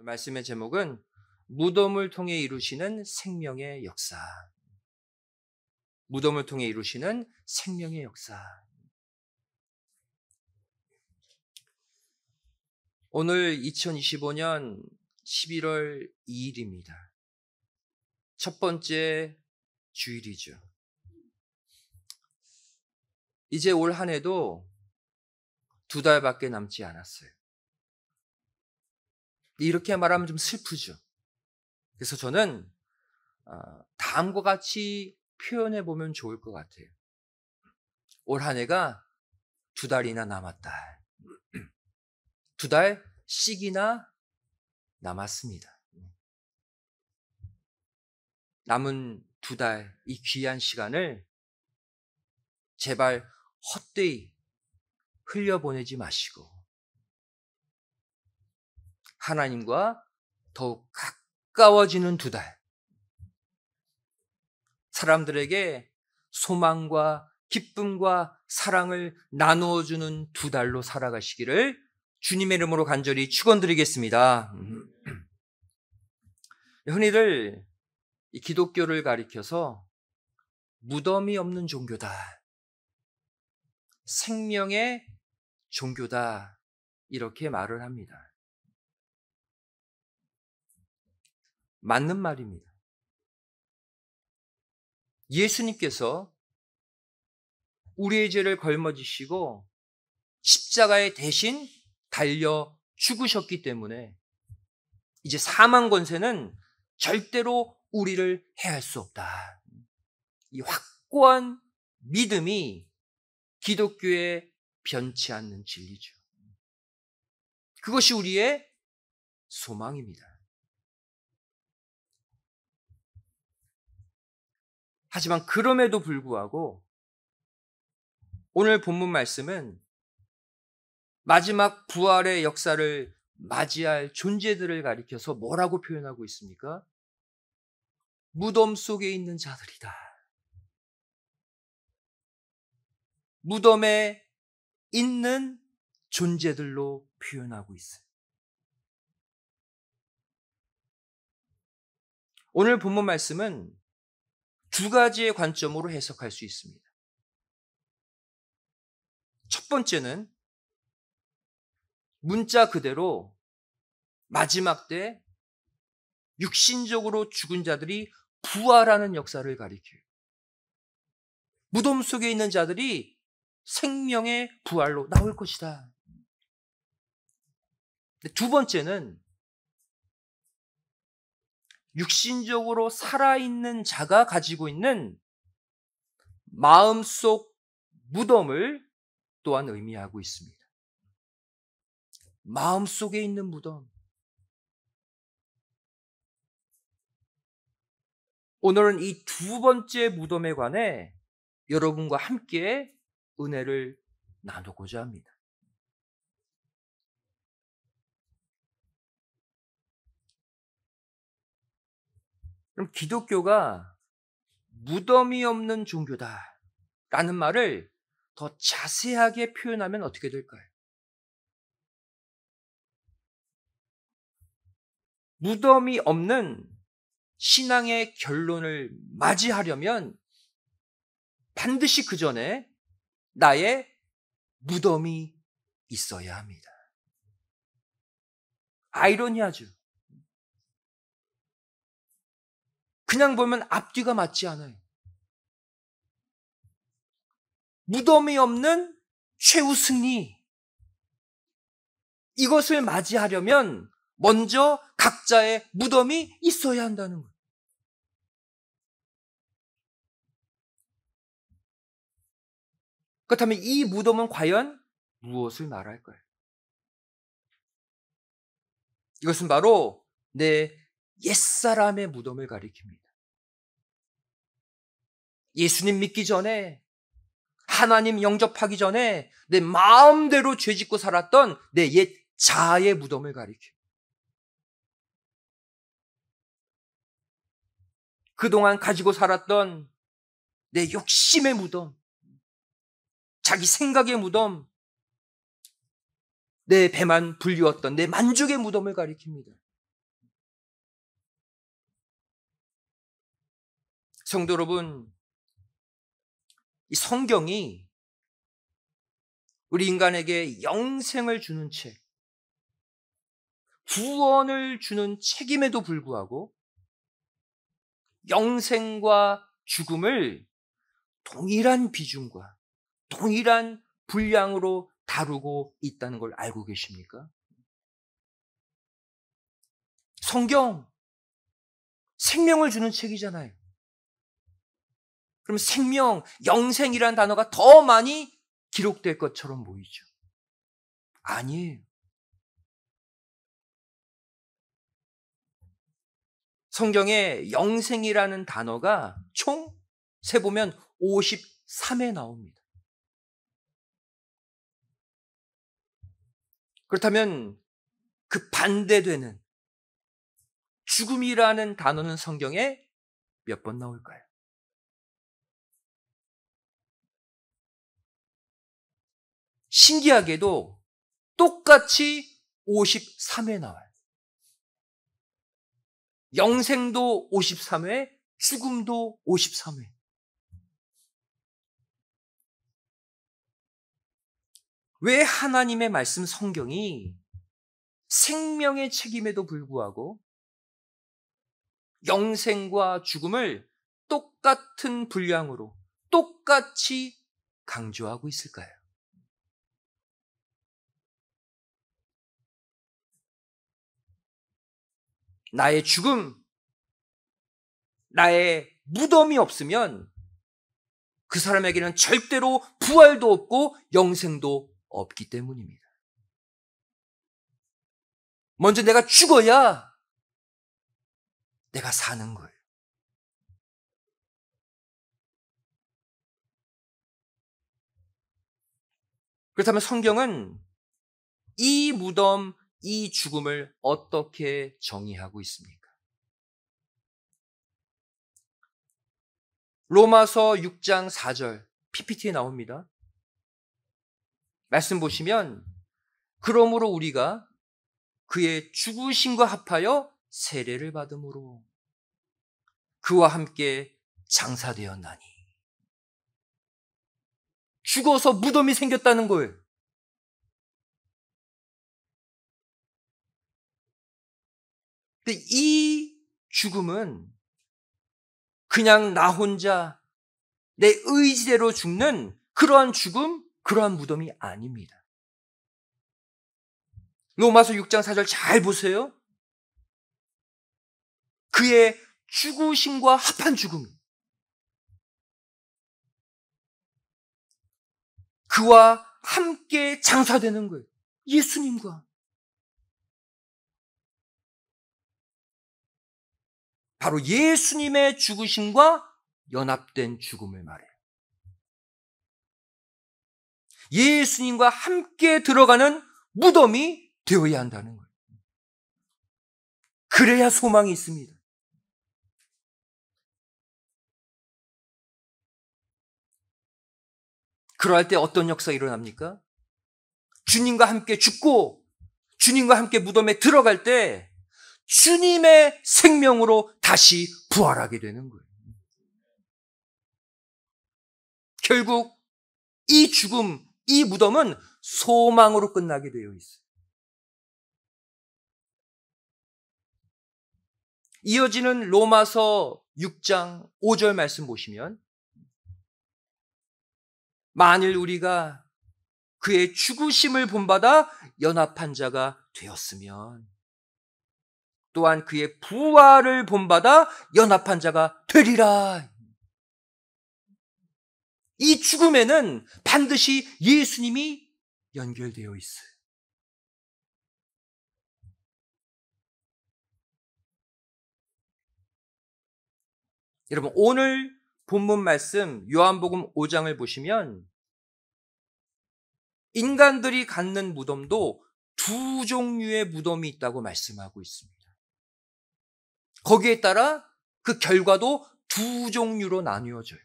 말씀의 제목은 무덤을 통해 이루시는 생명의 역사. 무덤을 통해 이루시는 생명의 역사. 오늘 2025년 11월 2일입니다. 첫 번째 주일이죠. 이제 올 한 해도 2달밖에 남지 않았어요. 이렇게 말하면 좀 슬프죠. 그래서 저는 다음과 같이 표현해 보면 좋을 것 같아요. 올 한 해가 2달이나 남았다. 2달씩이나 남았습니다. 남은 2달, 이 귀한 시간을 제발 헛되이 흘려보내지 마시고 하나님과 더욱 가까워지는 2달, 사람들에게 소망과 기쁨과 사랑을 나누어주는 2달로 살아가시기를 주님의 이름으로 간절히 축원드리겠습니다. 흔히들 이 기독교를 가리켜서 무덤이 없는 종교다, 생명의 종교다, 이렇게 말을 합니다. 맞는 말입니다. 예수님께서 우리의 죄를 걸머지시고 십자가에 대신 달려 죽으셨기 때문에 이제 사망 권세는 절대로 우리를 해할 수 없다. 이 확고한 믿음이 기독교의 변치 않는 진리죠. 그것이 우리의 소망입니다. 하지만 그럼에도 불구하고 오늘 본문 말씀은 마지막 부활의 역사를 맞이할 존재들을 가리켜서 뭐라고 표현하고 있습니까? 무덤 속에 있는 자들이다. 무덤에 있는 존재들로 표현하고 있어요. 오늘 본문 말씀은 2가지의 관점으로 해석할 수 있습니다. 첫 번째는 문자 그대로 마지막 때 육신적으로 죽은 자들이 부활하는 역사를 가리켜요. 무덤 속에 있는 자들이 생명의 부활로 나올 것이다. 두 번째는 육신적으로 살아있는 자가 가지고 있는 마음속 무덤을 또한 의미하고 있습니다. 마음속에 있는 무덤. 오늘은 이 2번째 무덤에 관해 여러분과 함께 은혜를 나누고자 합니다. 그럼 기독교가 무덤이 없는 종교다라는 말을 더 자세하게 표현하면 어떻게 될까요? 무덤이 없는 신앙의 결론을 맞이하려면 반드시 그 전에 나의 무덤이 있어야 합니다. 아이러니하죠. 그냥 보면 앞뒤가 맞지 않아요. 무덤이 없는 최후 승리. 이것을 맞이하려면 먼저 각자의 무덤이 있어야 한다는 거예요. 그렇다면 이 무덤은 과연 무엇을 말할까요? 이것은 바로 내 옛사람의 무덤을 가리킵니다. 예수님 믿기 전에, 하나님 영접하기 전에 내 마음대로 죄짓고 살았던 내 옛 자아의 무덤을 가리켜요. 그동안 가지고 살았던 내 욕심의 무덤, 자기 생각의 무덤, 내 배만 불리웠던 내 만족의 무덤을 가리킵니다. 성도 여러분, 이 성경이 우리 인간에게 영생을 주는 책, 구원을 주는 책임에도 불구하고 영생과 죽음을 동일한 비중과 동일한 분량으로 다루고 있다는 걸 알고 계십니까? 성경, 생명을 주는 책이잖아요. 그럼 생명, 영생이라는 단어가 더 많이 기록될 것처럼 보이죠. 아니에요. 성경에 영생이라는 단어가 총 세보면 53회 나옵니다. 그렇다면 그 반대되는 죽음이라는 단어는 성경에 몇 번 나올까요? 신기하게도 똑같이 53회 나와요. 영생도 53회, 죽음도 53회. 왜 하나님의 말씀 성경이 생명의 책임에도 불구하고 영생과 죽음을 똑같은 분량으로 똑같이 강조하고 있을까요? 나의 죽음, 나의 무덤이 없으면 그 사람에게는 절대로 부활도 없고 영생도 없기 때문입니다. 먼저 내가 죽어야 내가 사는 거예요. 그렇다면 성경은 이 무덤, 이 죽음을 어떻게 정의하고 있습니까? 로마서 6장 4절 PPT에 나옵니다. 말씀 보시면 그러므로 우리가 그의 죽으심과 합하여 세례를 받음으로 그와 함께 장사되었나니. 죽어서 무덤이 생겼다는 거예요. 근데 이 죽음은 그냥 나 혼자 내 의지대로 죽는 그러한 죽음, 그러한 무덤이 아닙니다. 로마서 6장 4절 잘 보세요. 그의 죽으심과 합한 죽음. 그와 함께 장사되는 거예요. 예수님과. 바로 예수님의 죽으심과 연합된 죽음을 말해요. 예수님과 함께 들어가는 무덤이 되어야 한다는 거예요. 그래야 소망이 있습니다. 그럴 때 어떤 역사가 일어납니까? 주님과 함께 죽고 주님과 함께 무덤에 들어갈 때 주님의 생명으로 다시 부활하게 되는 거예요. 결국 이 죽음, 이 무덤은 소망으로 끝나게 되어 있어요. 이어지는 로마서 6장 5절 말씀 보시면 만일 우리가 그의 죽으심을 본받아 연합한 자가 되었으면 또한 그의 부활을 본받아 연합한 자가 되리라. 이 죽음에는 반드시 예수님이 연결되어 있어요. 여러분, 오늘 본문 말씀 요한복음 5장을 보시면 인간들이 갖는 무덤도 두 종류의 무덤이 있다고 말씀하고 있습니다. 거기에 따라 그 결과도 두 종류로 나뉘어져요.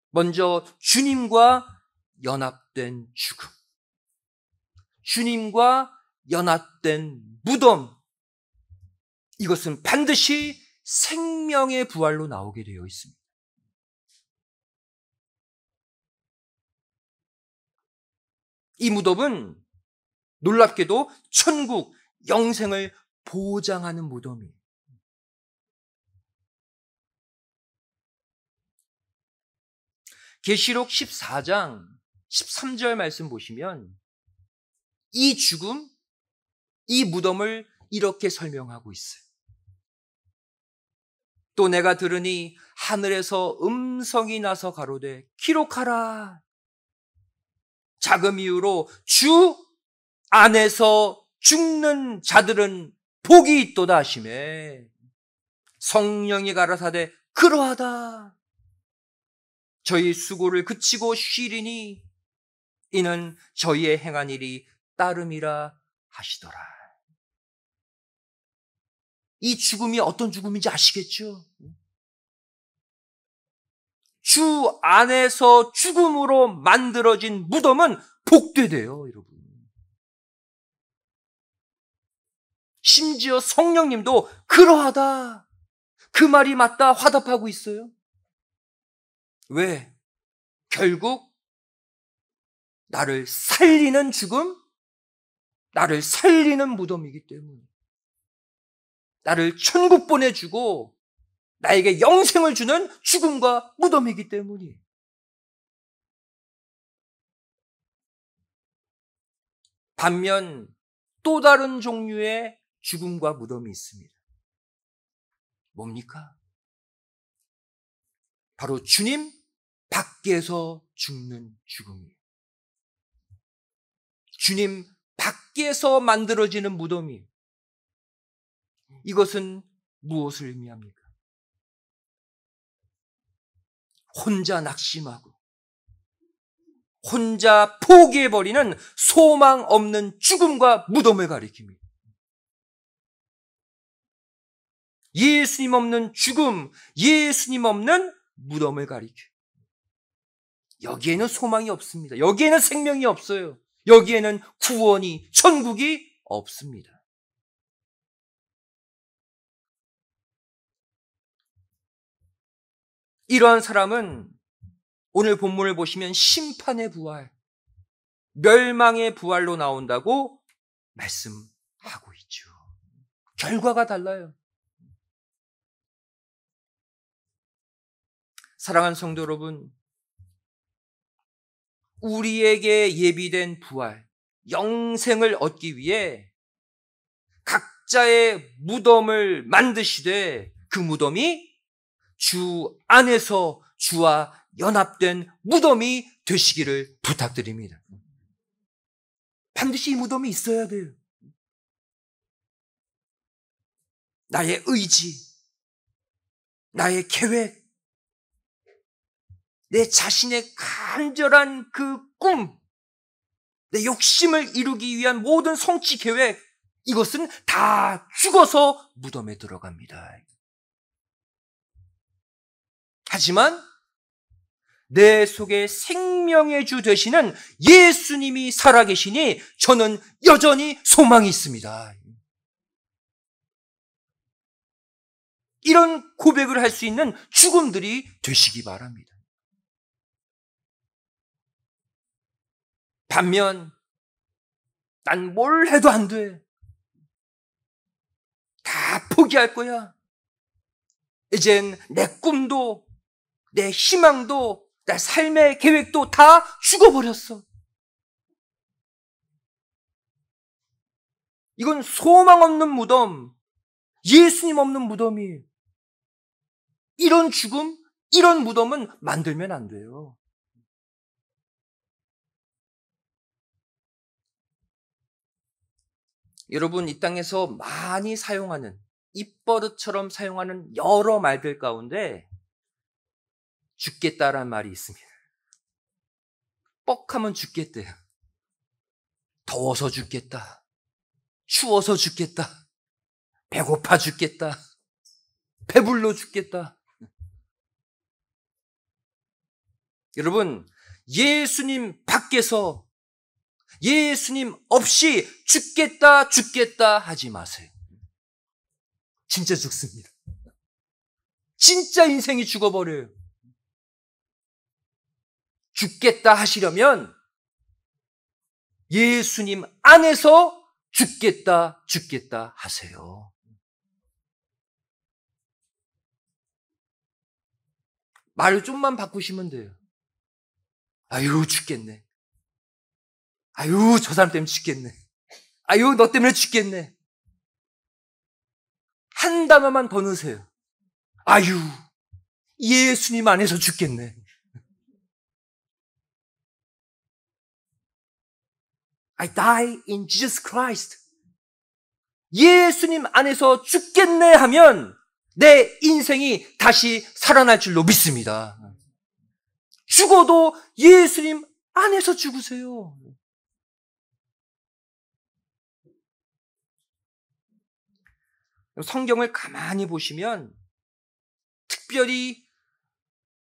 먼저 주님과 연합된 죽음, 주님과 연합된 무덤, 이것은 반드시 생명의 부활로 나오게 되어 있습니다. 이 무덤은 놀랍게도 천국, 영생을 보장하는 무덤이에요. 계시록 14장 13절 말씀 보시면 이 죽음, 이 무덤을 이렇게 설명하고 있어요. 또 내가 들으니 하늘에서 음성이 나서 가로되 기록하라. 자금 이후로 주 안에서 죽는 자들은 복이 있도다 하시매 성령이 가라사대 그러하다. 저희 수고를 그치고 쉬리니 이는 저희의 행한 일이 따름이라 하시더라. 이 죽음이 어떤 죽음인지 아시겠죠? 주 안에서 죽음으로 만들어진 무덤은 복되대요, 여러분. 심지어 성령님도 그러하다. 그 말이 맞다 화답하고 있어요. 왜? 결국 나를 살리는 죽음, 나를 살리는 무덤이기 때문에. 나를 천국 보내주고 나에게 영생을 주는 죽음과 무덤이기 때문이에요. 반면 또 다른 종류의 죽음과 무덤이 있습니다. 뭡니까? 바로 주님 밖에서 죽는 죽음이에요. 주님 밖에서 만들어지는 무덤이에요. 이것은 무엇을 의미합니까? 혼자 낙심하고 혼자 포기해버리는 소망 없는 죽음과 무덤을 가리킵니다. 예수님 없는 죽음, 예수님 없는 무덤을 가리켜요. 여기에는 소망이 없습니다. 여기에는 생명이 없어요. 여기에는 구원이, 천국이 없습니다. 이러한 사람은 오늘 본문을 보시면 심판의 부활, 멸망의 부활로 나온다고 말씀하고 있죠. 결과가 달라요. 사랑하는 성도 여러분, 우리에게 예비된 부활, 영생을 얻기 위해 각자의 무덤을 만드시되 그 무덤이 주 안에서 주와 연합된 무덤이 되시기를 부탁드립니다. 반드시 이 무덤이 있어야 돼요. 나의 의지, 나의 계획, 내 자신의 간절한 그 꿈, 내 욕심을 이루기 위한 모든 성취 계획, 이것은 다 죽어서 무덤에 들어갑니다. 하지만 내 속에 생명의 주 되시는 예수님이 살아계시니 저는 여전히 소망이 있습니다. 이런 고백을 할 수 있는 죽음들이 되시기 바랍니다. 반면 난 뭘 해도 안 돼. 다 포기할 거야. 이젠 내 꿈도 내 희망도 내 삶의 계획도 다 죽어버렸어. 이건 소망 없는 무덤, 예수님 없는 무덤이에요. 이런 죽음, 이런 무덤은 만들면 안 돼요. 여러분, 이 땅에서 많이 사용하는, 입버릇처럼 사용하는 여러 말들 가운데 죽겠다라는 말이 있습니다. 뻑하면 죽겠대요. 더워서 죽겠다. 추워서 죽겠다. 배고파 죽겠다. 배불러 죽겠다. 여러분, 예수님 밖에서 예수님 없이 죽겠다 하지 마세요. 진짜 죽습니다. 진짜 인생이 죽어버려요. 죽겠다 하시려면 예수님 안에서 죽겠다 하세요. 말을 좀만 바꾸시면 돼요. 아유, 죽겠네. 아유, 저 사람 때문에 죽겠네. 아유, 너 때문에 죽겠네. 한 단어만 더 넣으세요. 아유, 예수님 안에서 죽겠네. I die in Jesus Christ. 예수님 안에서 죽겠네 하면 내 인생이 다시 살아날 줄로 믿습니다. 죽어도 예수님 안에서 죽으세요. 성경을 가만히 보시면 특별히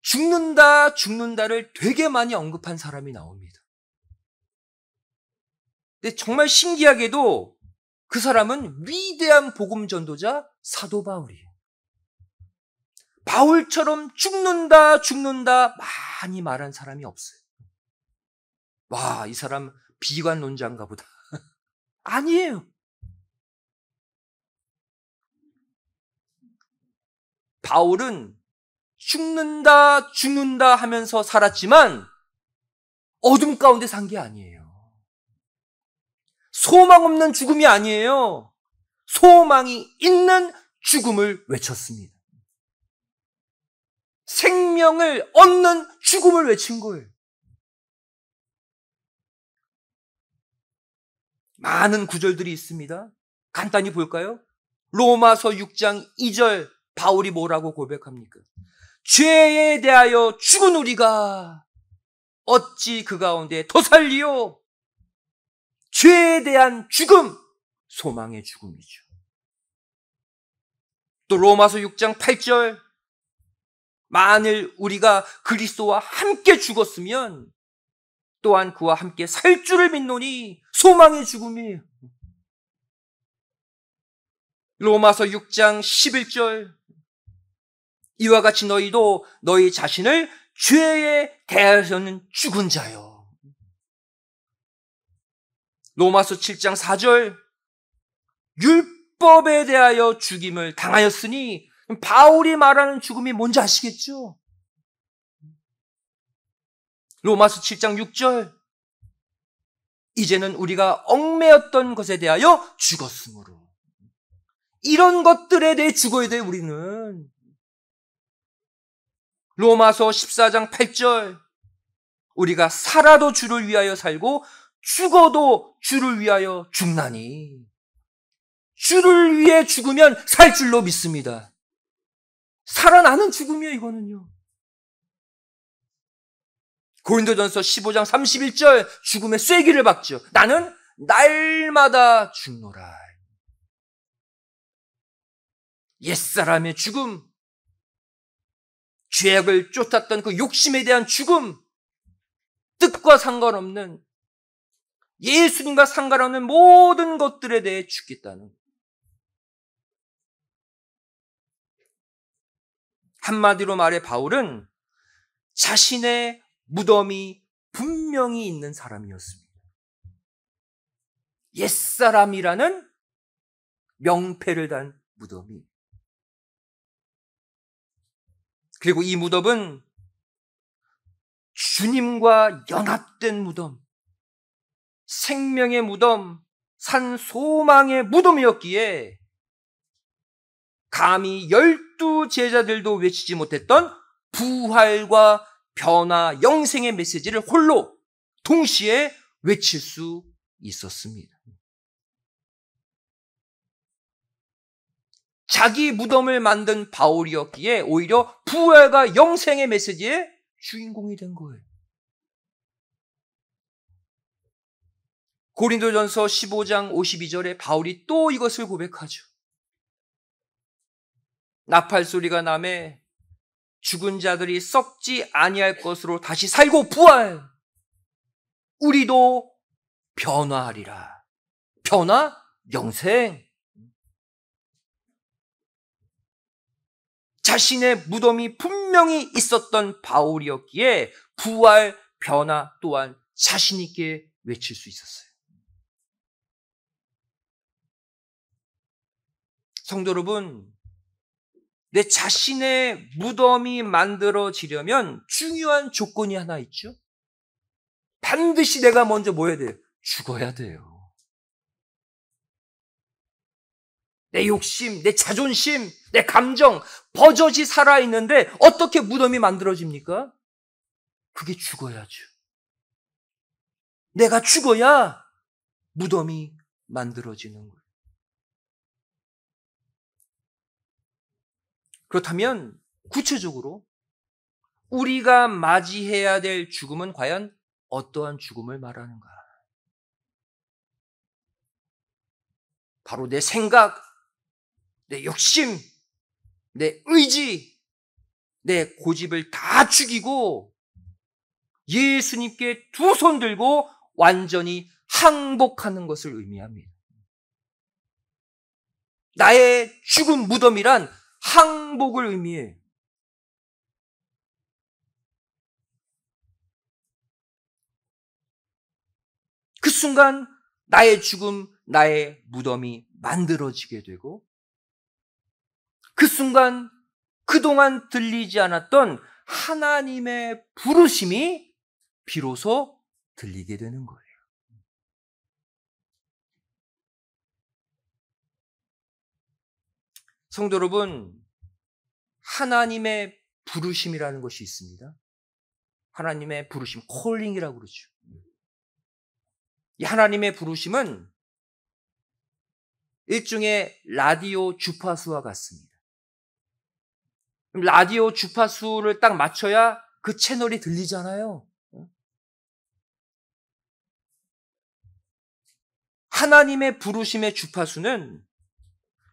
죽는다를 되게 많이 언급한 사람이 나옵니다. 근데 정말 신기하게도 그 사람은 위대한 복음 전도자 사도 바울이에요. 바울처럼 죽는다 많이 말한 사람이 없어요. 와, 이 사람 비관론자인가 보다. 아니에요. 바울은 죽는다 하면서 살았지만 어둠 가운데 산 게 아니에요. 소망 없는 죽음이 아니에요. 소망이 있는 죽음을 외쳤습니다. 생명을 얻는 죽음을 외친 거예요. 많은 구절들이 있습니다. 간단히 볼까요? 로마서 6장 2절 바울이 뭐라고 고백합니까? 죄에 대하여 죽은 우리가 어찌 그 가운데 더 살리요? 죄에 대한 죽음, 소망의 죽음이죠. 또 로마서 6장 8절 만일 우리가 그리스도와 함께 죽었으면 또한 그와 함께 살 줄을 믿노니 소망의 죽음이에요. 로마서 6장 11절 이와 같이 너희도 너희 자신을 죄에 대하여는 죽은 자요. 로마서 7장 4절 율법에 대하여 죽임을 당하였으니 바울이 말하는 죽음이 뭔지 아시겠죠? 로마서 7장 6절 이제는 우리가 얽매였던 것에 대하여 죽었으므로 이런 것들에 대해 죽어야 돼요. 우리는 로마서 14장 8절 우리가 살아도 주를 위하여 살고 죽어도 주를 위하여 죽나니 주를 위해 죽으면 살 줄로 믿습니다. 살아나는 죽음이에요. 이거는요. 고린도전서 15장 31절 죽음의 쐐기를 박죠. 나는 날마다 죽노라. 옛사람의 죽음, 죄악을 쫓았던 그 욕심에 대한 죽음, 뜻과 상관없는 예수님과 상관없는 모든 것들에 대해 죽겠다는 한마디로 말해 바울은 자신의 무덤이 분명히 있는 사람이었습니다. 옛사람이라는 명패를 단 무덤이. 그리고 이 무덤은 주님과 연합된 무덤, 생명의 무덤, 산 소망의 무덤이었기에 감히 12 제자들도 외치지 못했던 부활과 변화, 영생의 메시지를 홀로 동시에 외칠 수 있었습니다. 자기 무덤을 만든 바울이었기에 오히려 부활과 영생의 메시지의 주인공이 된 거예요. 고린도전서 15장 52절에 바울이 또 이것을 고백하죠. 나팔 소리가 나매 죽은 자들이 썩지 아니할 것으로 다시 살고 부활. 우리도 변화하리라. 변화, 영생. 자신의 무덤이 분명히 있었던 바울이었기에 부활 변화 또한 자신 있게 외칠 수 있었어요. 성도 여러분, 내 자신의 무덤이 만들어지려면 중요한 조건이 하나 있죠. 반드시 내가 먼저 뭐 해야 돼요? 죽어야 돼요. 내 욕심, 내 자존심, 내 감정 버젓이 살아있는데 어떻게 무덤이 만들어집니까? 그게 죽어야죠. 내가 죽어야 무덤이 만들어지는 거예요. 그렇다면 구체적으로 우리가 맞이해야 될 죽음은 과연 어떠한 죽음을 말하는가? 바로 내 생각, 내 욕심, 내 의지, 내 고집을 다 죽이고 예수님께 두 손 들고 완전히 항복하는 것을 의미합니다. 나의 죽은 무덤이란 항복을 의미해요. 그 순간 나의 죽음, 나의 무덤이 만들어지게 되고 그 순간 그동안 들리지 않았던 하나님의 부르심이 비로소 들리게 되는 거예요. 성도 여러분, 하나님의 부르심이라는 것이 있습니다. 하나님의 부르심, 콜링이라고 그러죠. 이 하나님의 부르심은 일종의 라디오 주파수와 같습니다. 라디오 주파수를 딱 맞춰야 그 채널이 들리잖아요. 하나님의 부르심의 주파수는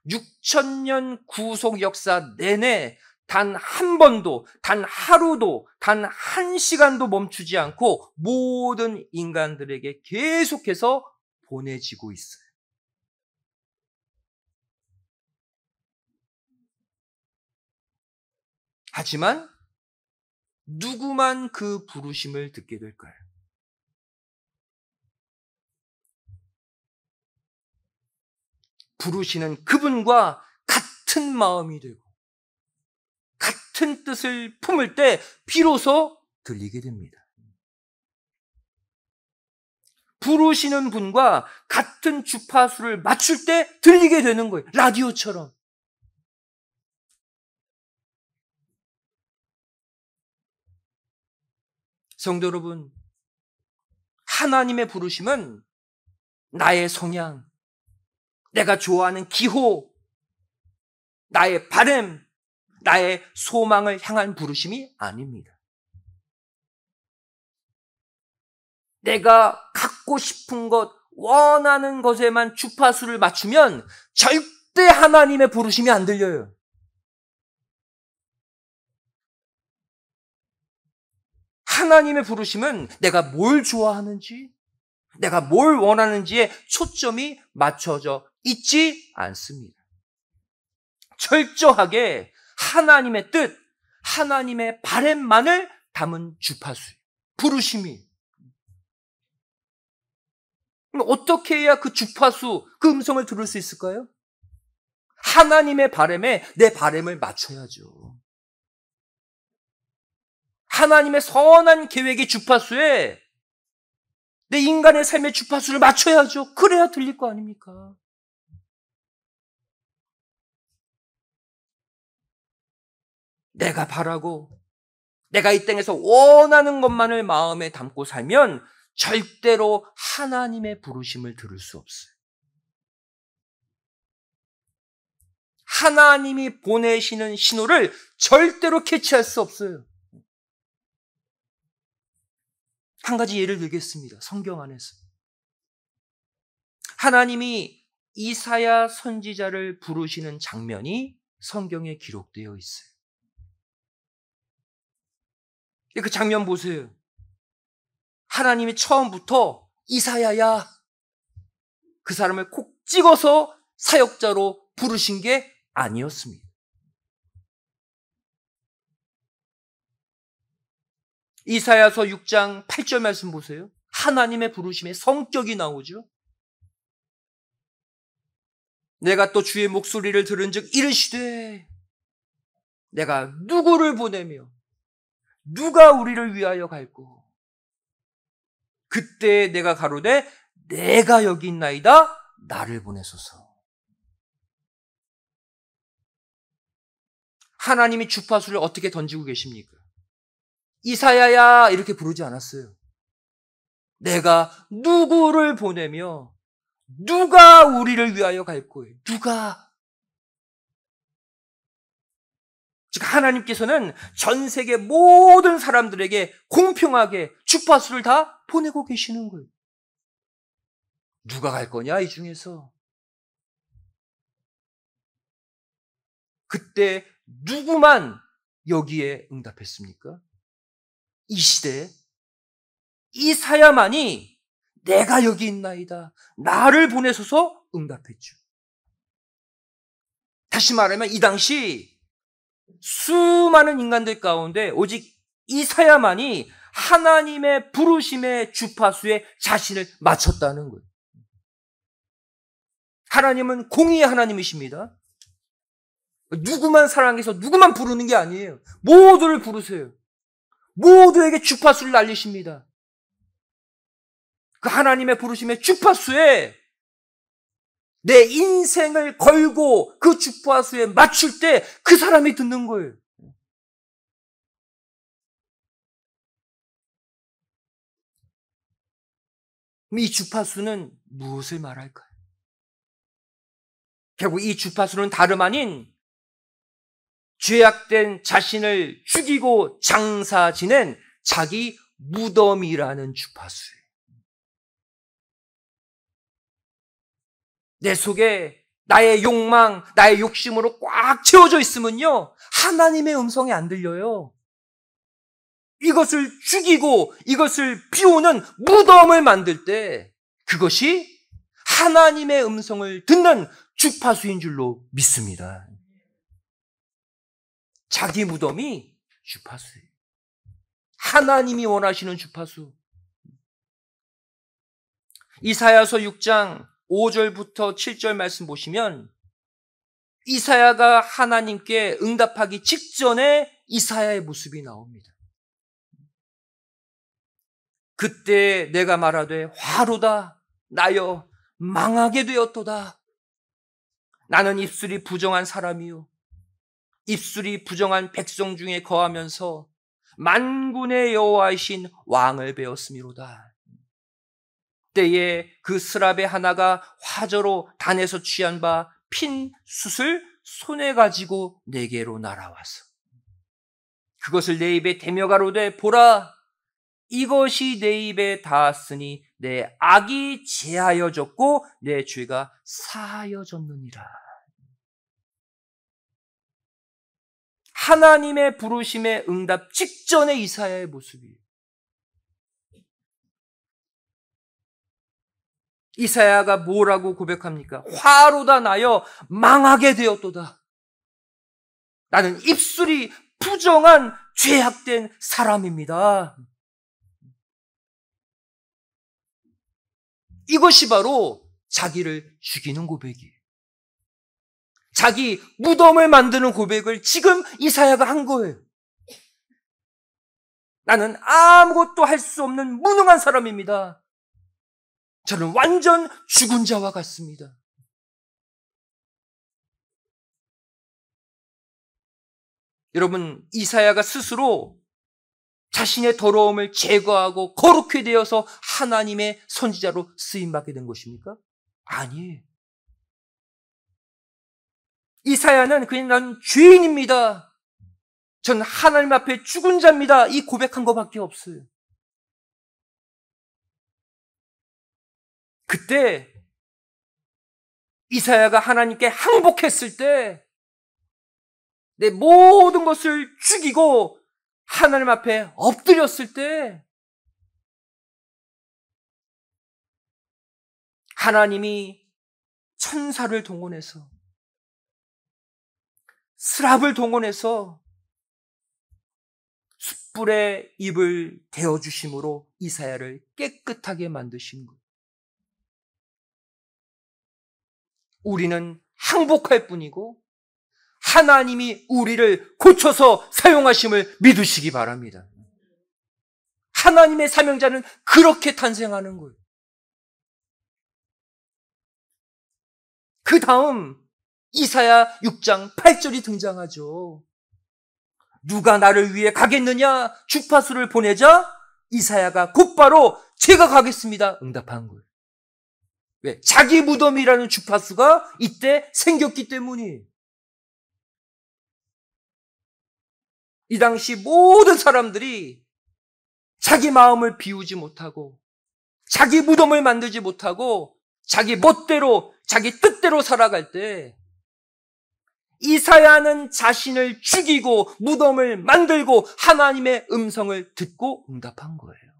6,000년 구속 역사 내내 단 한 번도, 단 하루도, 단 한 시간도 멈추지 않고 모든 인간들에게 계속해서 보내지고 있어요. 하지만 누구만 그 부르심을 듣게 될까요? 부르시는 그분과 같은 마음이 되고 같은 뜻을 품을 때 비로소 들리게 됩니다. 부르시는 분과 같은 주파수를 맞출 때 들리게 되는 거예요. 라디오처럼. 성도 여러분, 하나님의 부르심은 나의 성향, 내가 좋아하는 기호, 나의 바람, 나의 소망을 향한 부르심이 아닙니다. 내가 갖고 싶은 것, 원하는 것에만 주파수를 맞추면 절대 하나님의 부르심이 안 들려요. 하나님의 부르심은 내가 뭘 좋아하는지, 내가 뭘 원하는지에 초점이 맞춰져 있지 않습니다. 철저하게 하나님의 뜻, 하나님의 바램만을 담은 주파수, 부르심이. 그럼 어떻게 해야 그 주파수, 그 음성을 들을 수 있을까요? 하나님의 바램에 내 바램을 맞춰야죠. 하나님의 선한 계획의 주파수에 내 인간의 삶의 주파수를 맞춰야죠. 그래야 들릴 거 아닙니까? 내가 바라고 내가 이 땅에서 원하는 것만을 마음에 담고 살면 절대로 하나님의 부르심을 들을 수 없어요. 하나님이 보내시는 신호를 절대로 캐치할 수 없어요. 한 가지 예를 들겠습니다. 성경 안에서. 하나님이 이사야 선지자를 부르시는 장면이 성경에 기록되어 있어요. 그 장면 보세요. 하나님이 처음부터 이사야야, 그 사람을 콕 찍어서 사역자로 부르신 게 아니었습니다. 이사야서 6장 8절 말씀 보세요. 하나님의 부르심의 성격이 나오죠. 내가 또 주의 목소리를 들은즉 이르시되 내가 누구를 보내며 누가 우리를 위하여 갈꼬. 그때 내가 가로되 내가 여기 있나이다 나를 보내소서. 하나님이 주파수를 어떻게 던지고 계십니까? 이사야야 이렇게 부르지 않았어요. 내가 누구를 보내며 누가 우리를 위하여 갈 거예요. 누가? 즉 하나님께서는 전 세계 모든 사람들에게 공평하게 주파수를 다 보내고 계시는 거예요. 누가 갈 거냐 이 중에서. 그때 누구만 여기에 응답했습니까? 이 시대에 이사야만이 내가 여기 있나이다 나를 보내소서 응답했죠. 다시 말하면 이 당시 수많은 인간들 가운데 오직 이사야만이 하나님의 부르심의 주파수에 자신을 맞췄다는 거예요. 하나님은 공의의 하나님이십니다. 누구만 사랑해서 누구만 부르는 게 아니에요. 모두를 부르세요. 모두에게 주파수를 날리십니다. 그 하나님의 부르심의 주파수에 내 인생을 걸고 그 주파수에 맞출 때 그 사람이 듣는 거예요. 이 주파수는 무엇을 말할까요? 결국 이 주파수는 다름 아닌 죄악된 자신을 죽이고 장사 지낸 자기 무덤이라는 주파수예요. 내 속에 나의 욕망, 나의 욕심으로 꽉 채워져 있으면요, 하나님의 음성이 안 들려요. 이것을 죽이고 이것을 비우는 무덤을 만들 때 그것이 하나님의 음성을 듣는 주파수인 줄로 믿습니다. 자기 무덤이 주파수예요. 하나님이 원하시는 주파수. 이사야서 6장 5절부터 7절 말씀 보시면 이사야가 하나님께 응답하기 직전에 이사야의 모습이 나옵니다. 그때 내가 말하되 화로다 나여 망하게 되었도다. 나는 입술이 부정한 사람이요 입술이 부정한 백성 중에 거하면서 만군의 여호와이신 왕을 배웠음이로다. 때에 그 스랍의 하나가 화저로 단에서 취한 바 핀 숯을 손에 가지고 내게로 날아와서 그것을 내 입에 대며 가로되 보라 이것이 내 입에 닿았으니 내 악이 제하여졌고 내 죄가 사하여졌느니라. 하나님의 부르심의 응답 직전의 이사야의 모습이에요. 이사야가 뭐라고 고백합니까? 화로다 나여 망하게 되었도다. 나는 입술이 부정한 죄악된 사람입니다. 이것이 바로 자기를 죽이는 고백이에요. 자기 무덤을 만드는 고백을 지금 이사야가 한 거예요. 나는 아무것도 할 수 없는 무능한 사람입니다. 저는 완전 죽은 자와 같습니다. 여러분, 이사야가 스스로 자신의 더러움을 제거하고 거룩히 되어서 하나님의 선지자로 쓰임받게 된 것입니까? 아니에요. 이사야는 그냥 난 죄인입니다. 전 하나님 앞에 죽은 자입니다. 이 고백한 것밖에 없어요. 그때 이사야가 하나님께 항복했을 때 내 모든 것을 죽이고 하나님 앞에 엎드렸을 때 하나님이 천사를 동원해서 스랍을 동원해서 숯불에 입을 대어주심으로 이사야를 깨끗하게 만드신 것. 우리는 항복할 뿐이고 하나님이 우리를 고쳐서 사용하심을 믿으시기 바랍니다. 하나님의 사명자는 그렇게 탄생하는 거예요. 그 다음 이사야 6장 8절이 등장하죠. 누가 나를 위해 가겠느냐? 주파수를 보내자 이사야가 곧바로 제가 가겠습니다 응답한 거예요. 왜? 자기 무덤이라는 주파수가 이때 생겼기 때문이에요. 이 당시 모든 사람들이 자기 마음을 비우지 못하고 자기 무덤을 만들지 못하고 자기 멋대로 자기 뜻대로 살아갈 때 이사야는 자신을 죽이고 무덤을 만들고 하나님의 음성을 듣고 응답한 거예요.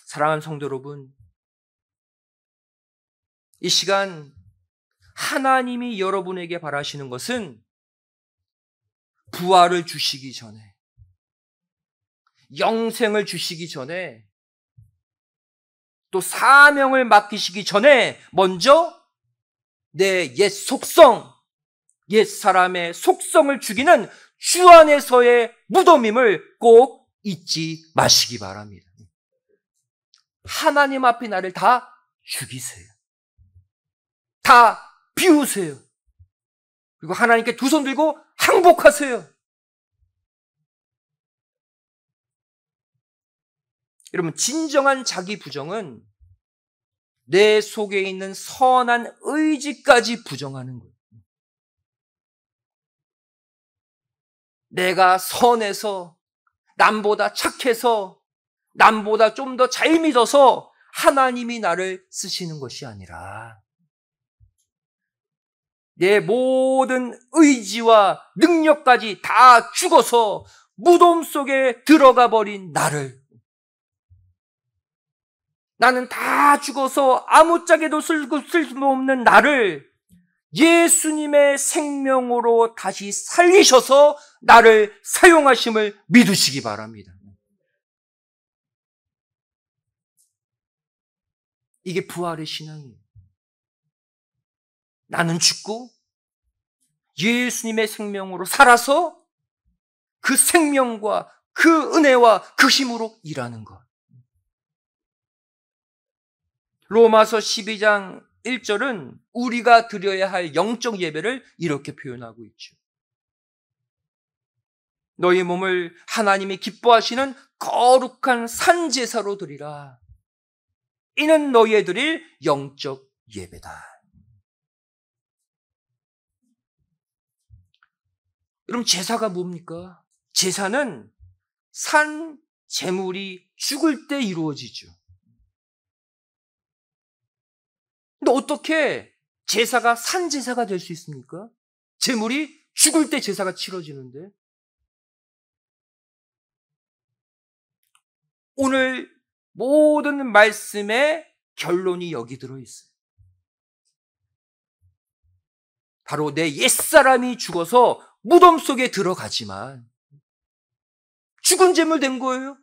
사랑하는 성도 여러분, 이 시간 하나님이 여러분에게 바라시는 것은 부활을 주시기 전에, 영생을 주시기 전에, 또 사명을 맡기시기 전에 먼저 내 옛 속성, 옛 사람의 속성을 죽이는 주 안에서의 무덤임을 꼭 잊지 마시기 바랍니다. 하나님 앞에 나를 다 죽이세요. 다 비우세요. 그리고 하나님께 두 손 들고 항복하세요. 여러분, 진정한 자기 부정은 내 속에 있는 선한 의지까지 부정하는 거예요. 내가 선해서, 남보다 착해서, 남보다 좀 더 잘 믿어서 하나님이 나를 쓰시는 것이 아니라 내 모든 의지와 능력까지 다 죽어서 무덤 속에 들어가 버린 나는 다 죽어서 아무짝에도 쓸모없는 나를 예수님의 생명으로 다시 살리셔서 나를 사용하심을 믿으시기 바랍니다. 이게 부활의 신앙이에요. 나는 죽고 예수님의 생명으로 살아서 그 생명과 그 은혜와 그 힘으로 일하는 것. 로마서 12장 1절은 우리가 드려야 할 영적 예배를 이렇게 표현하고 있죠. 너희 몸을 하나님이 기뻐하시는 거룩한 산제사로 드리라. 이는 너희의 드릴 영적 예배다. 여러분, 제사가 뭡니까? 제사는 산 제물이 죽을 때 이루어지죠. 근데 어떻게 제사가 산 제사가 될 수 있습니까? 제물이 죽을 때 제사가 치러지는데. 오늘 모든 말씀의 결론이 여기 들어있어요. 바로 내 옛사람이 죽어서 무덤 속에 들어가지만 죽은 제물 된 거예요.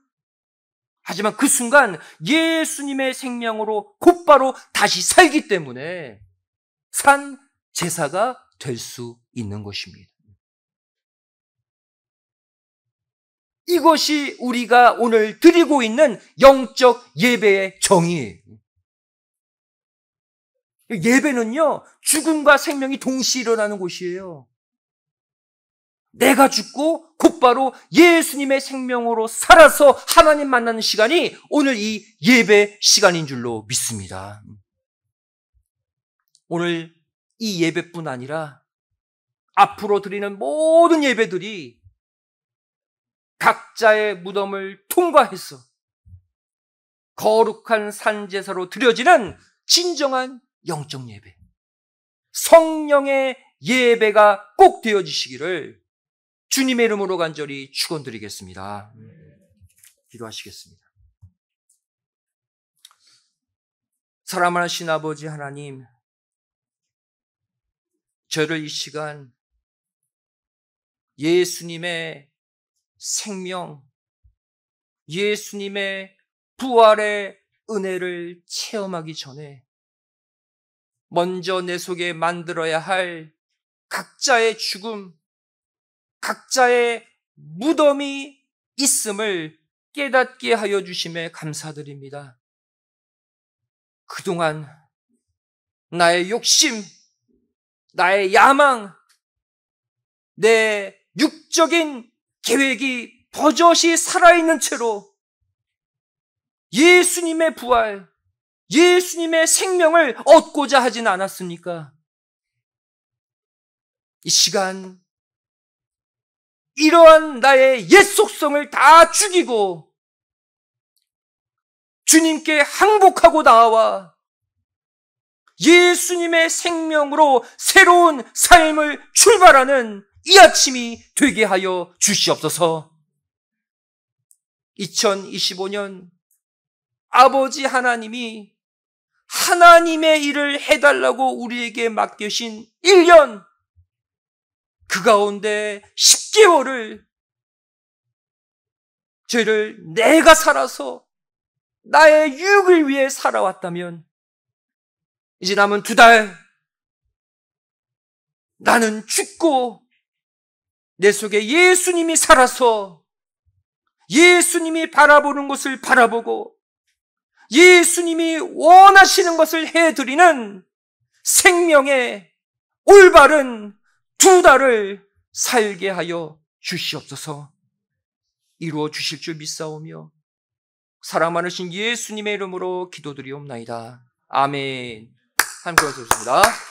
하지만 그 순간 예수님의 생명으로 곧바로 다시 살기 때문에 산 제사가 될 수 있는 것입니다. 이것이 우리가 오늘 드리고 있는 영적 예배의 정의예요. 예배는요, 죽음과 생명이 동시에 일어나는 곳이에요. 내가 죽고 곧바로 예수님의 생명으로 살아서 하나님 만나는 시간이 오늘 이 예배 시간인 줄로 믿습니다. 오늘 이 예배뿐 아니라 앞으로 드리는 모든 예배들이 각자의 무덤을 통과해서 거룩한 산제사로 드려지는 진정한 영적 예배, 성령의 예배가 꼭 되어지시기를 주님의 이름으로 간절히 축원드리겠습니다. 기도하시겠습니다. 사랑하신 아버지 하나님, 저를 이 시간 예수님의 생명, 예수님의 부활의 은혜를 체험하기 전에 먼저 내 속에 만들어야 할 각자의 죽음, 각자의 무덤이 있음을 깨닫게 하여 주심에 감사드립니다. 그동안 나의 욕심, 나의 야망, 내 육적인 계획이 버젓이 살아있는 채로 예수님의 부활, 예수님의 생명을 얻고자 하진 않았습니까? 이 시간 이러한 나의 옛 속성을 다 죽이고 주님께 항복하고 나와 예수님의 생명으로 새로운 삶을 출발하는 이 아침이 되게 하여 주시옵소서. 2025년 아버지 하나님이 하나님의 일을 해달라고 우리에게 맡기신 1년, 그 가운데 10개월을 죄를 내가 살아서 나의 유익을 위해 살아왔다면 이제 남은 2달 나는 죽고 내 속에 예수님이 살아서 예수님이 바라보는 것을 바라보고 예수님이 원하시는 것을 해드리는 생명의 올바른 2달을 살게 하여 주시옵소서. 이루어 주실 줄 믿사오며 사랑 많으신 예수님의 이름으로 기도드리옵나이다. 아멘. 함께 하셨습니다.